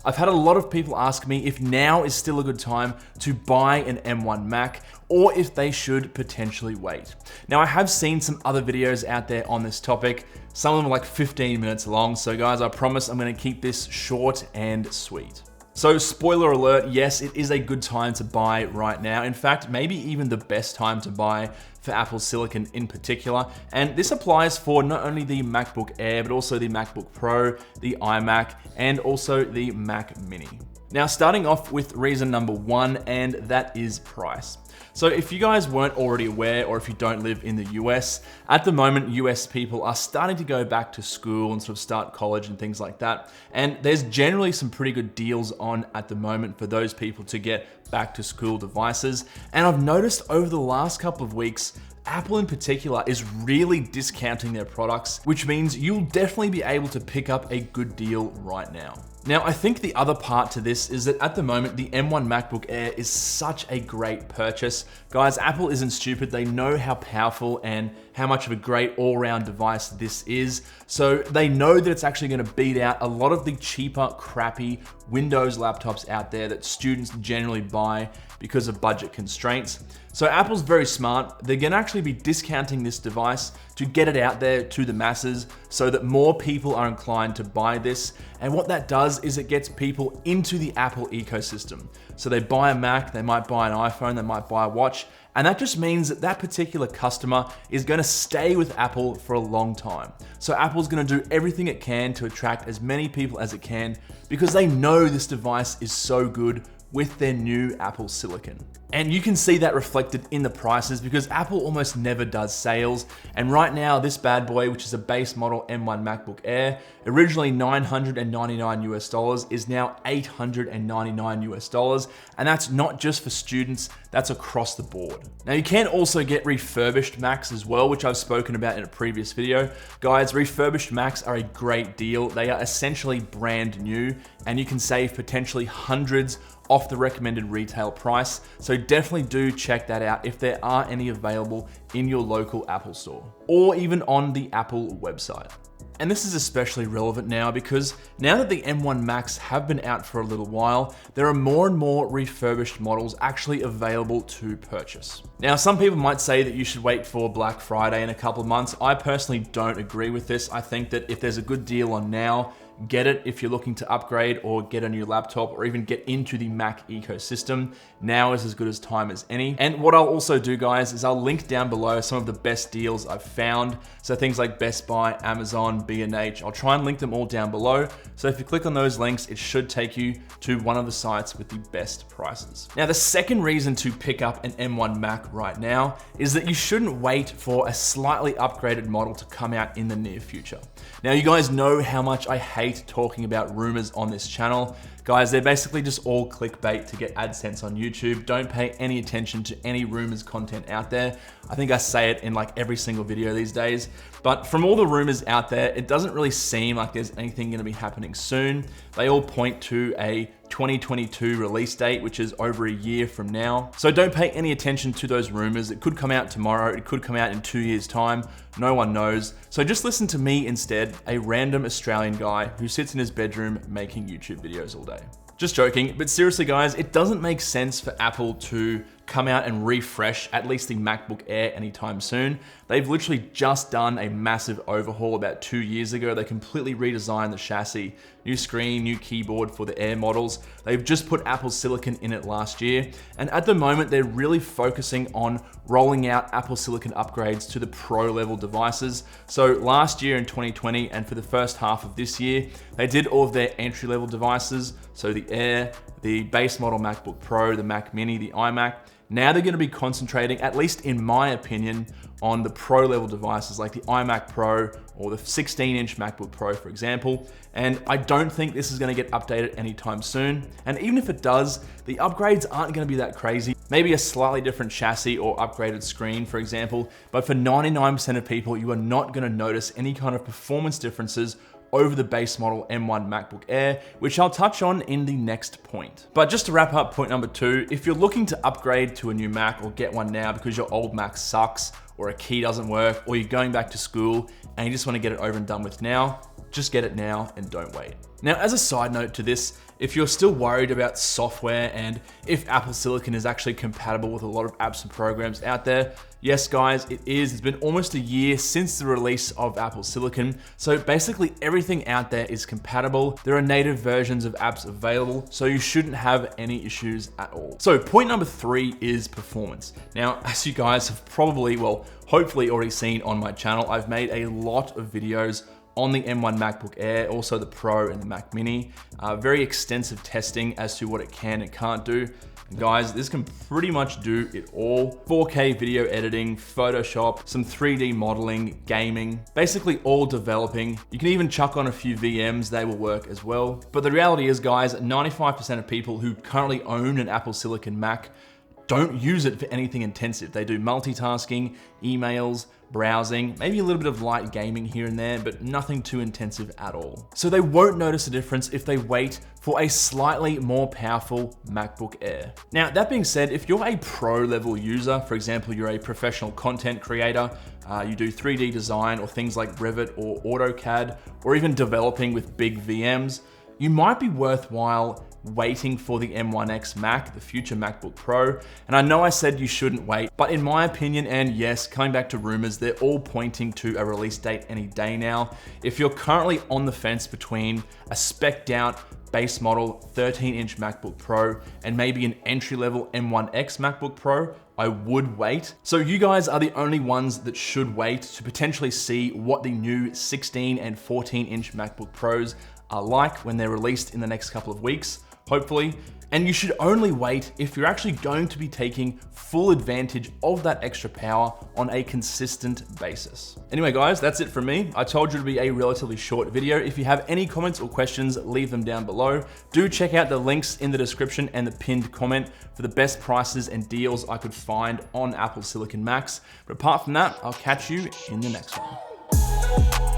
I've had a lot of people ask me if now is still a good time to buy an M1 Mac or if they should potentially wait. Now, I have seen some other videos out there on this topic. Some of them are like 15 minutes long. So guys, I promise I'm gonna keep this short and sweet. So spoiler alert, yes, it is a good time to buy right now. In fact, maybe even the best time to buy for Apple Silicon in particular. And this applies for not only the MacBook Air, but also the MacBook Pro, the iMac, and also the Mac Mini. Now, starting off with reason number one, and that is price. So if you guys weren't already aware, or if you don't live in the US, at the moment, US people are starting to go back to school and sort of start college and things like that. And there's generally some pretty good deals on at the moment for those people to get back to school devices. And I've noticed over the last couple of weeks, Apple in particular is really discounting their products, which means you'll definitely be able to pick up a good deal right now. Now, I think the other part to this is that at the moment, the M1 MacBook Air is such a great purchase. Guys, Apple isn't stupid. They know how powerful and how much of a great all-round device this is. So they know that it's actually gonna beat out a lot of the cheaper, crappy Windows laptops out there that students generally buy because of budget constraints. So Apple's very smart. They're gonna actually be discounting this device to get it out there to the masses so that more people are inclined to buy this. And what that does is it gets people into the Apple ecosystem. So they buy a Mac, they might buy an iPhone, they might buy a watch, and that just means that that particular customer is gonna stay with Apple for a long time. So Apple's gonna do everything it can to attract as many people as it can because they know this device is so good with their new Apple Silicon. And you can see that reflected in the prices because Apple almost never does sales. And right now, this bad boy, which is a base model M1 MacBook Air, originally $999 US, is now $899 US. And that's not just for students, that's across the board. Now you can also get refurbished Macs as well, which I've spoken about in a previous video. Guys, refurbished Macs are a great deal. They are essentially brand new and you can save potentially hundreds off the recommended retail price. So definitely do check that out if there are any available in your local Apple store or even on the Apple website. And this is especially relevant now because now that the M1 Macs have been out for a little while, there are more and more refurbished models actually available to purchase. Now, some people might say that you should wait for Black Friday in a couple of months. I personally don't agree with this. I think that if there's a good deal on now, get it if you're looking to upgrade or get a new laptop or even get into the Mac ecosystem. Now is as good as time as any. And what I'll also do, guys, is I'll link down below some of the best deals I've found. So things like Best Buy, Amazon, B&H, I'll try and link them all down below. So if you click on those links, it should take you to one of the sites with the best prices. Now, the second reason to pick up an M1 Mac right now is that you shouldn't wait for a slightly upgraded model to come out in the near future. Now, you guys know how much I hate talking about rumors on this channel. Guys, they're basically just all clickbait to get AdSense on YouTube. Don't pay any attention to any rumors content out there. I think I say it in like every single video these days. But from all the rumors out there, it doesn't really seem like there's anything gonna be happening soon. They all point to a 2022 release date, which is over a year from now. So don't pay any attention to those rumors. It could come out tomorrow. It could come out in 2 years' time. No one knows. So just listen to me instead, a random Australian guy who sits in his bedroom making YouTube videos all day. Just joking, but seriously guys, it doesn't make sense for Apple to come out and refresh at least the MacBook Air anytime soon. They've literally just done a massive overhaul about 2 years ago. They completely redesigned the chassis, new screen, new keyboard for the Air models. They've just put Apple Silicon in it last year. And at the moment, they're really focusing on rolling out Apple Silicon upgrades to the Pro level devices. So last year in 2020 and for the first half of this year, they did all of their entry level devices. So the Air, the base model MacBook Pro, the Mac Mini, the iMac. Now they're gonna be concentrating, at least in my opinion, on the Pro level devices like the iMac Pro or the 16-inch MacBook Pro, for example. And I don't think this is gonna get updated anytime soon. And even if it does, the upgrades aren't gonna be that crazy. Maybe a slightly different chassis or upgraded screen, for example. But for 99% of people, you are not gonna notice any kind of performance differences over the base model M1 MacBook Air, which I'll touch on in the next point. But just to wrap up point number 2, if you're looking to upgrade to a new Mac or get one now because your old Mac sucks or a key doesn't work or you're going back to school and you just want to get it over and done with now, just get it now and don't wait. Now, as a side note to this, If you're still worried about software and if Apple Silicon is actually compatible with a lot of apps and programs out there, yes guys, it is. It's been almost a year since the release of Apple Silicon, so basically everything out there is compatible. There are native versions of apps available, so you shouldn't have any issues at all. So point number 3 is performance. Now, as you guys have probably, well, hopefully already seen on my channel, I've made a lot of videos on the M1 MacBook Air, also the Pro and the Mac Mini. Very extensive testing as to what it can and can't do. And guys, this can pretty much do it all. 4K video editing, Photoshop, some 3D modeling, gaming, basically all developing. You can even chuck on a few VMs, they will work as well. But the reality is guys, 95% of people who currently own an Apple Silicon Mac don't use it for anything intensive. They do multitasking, emails, browsing, maybe a little bit of light gaming here and there, but nothing too intensive at all. So they won't notice a difference if they wait for a slightly more powerful MacBook Air. Now, that being said, if you're a pro level user, for example, you're a professional content creator, you do 3D design or things like Revit or AutoCAD, or even developing with big VMs, you might be worthwhile waiting for the M1X Mac, the future MacBook Pro. And I know I said you shouldn't wait, but in my opinion, and yes, coming back to rumors, they're all pointing to a release date any day now. If you're currently on the fence between a spec'd out base model 13-inch MacBook Pro and maybe an entry-level M1X MacBook Pro, I would wait. So you guys are the only ones that should wait to potentially see what the new 16 and 14-inch MacBook Pros are like when they're released in the next couple of weeks, hopefully. And you should only wait if you're actually going to be taking full advantage of that extra power on a consistent basis. Anyway, guys, that's it from me. I told you to be a relatively short video. If you have any comments or questions, leave them down below. Do check out the links in the description and the pinned comment for the best prices and deals I could find on Apple Silicon Macs. But apart from that, I'll catch you in the next one.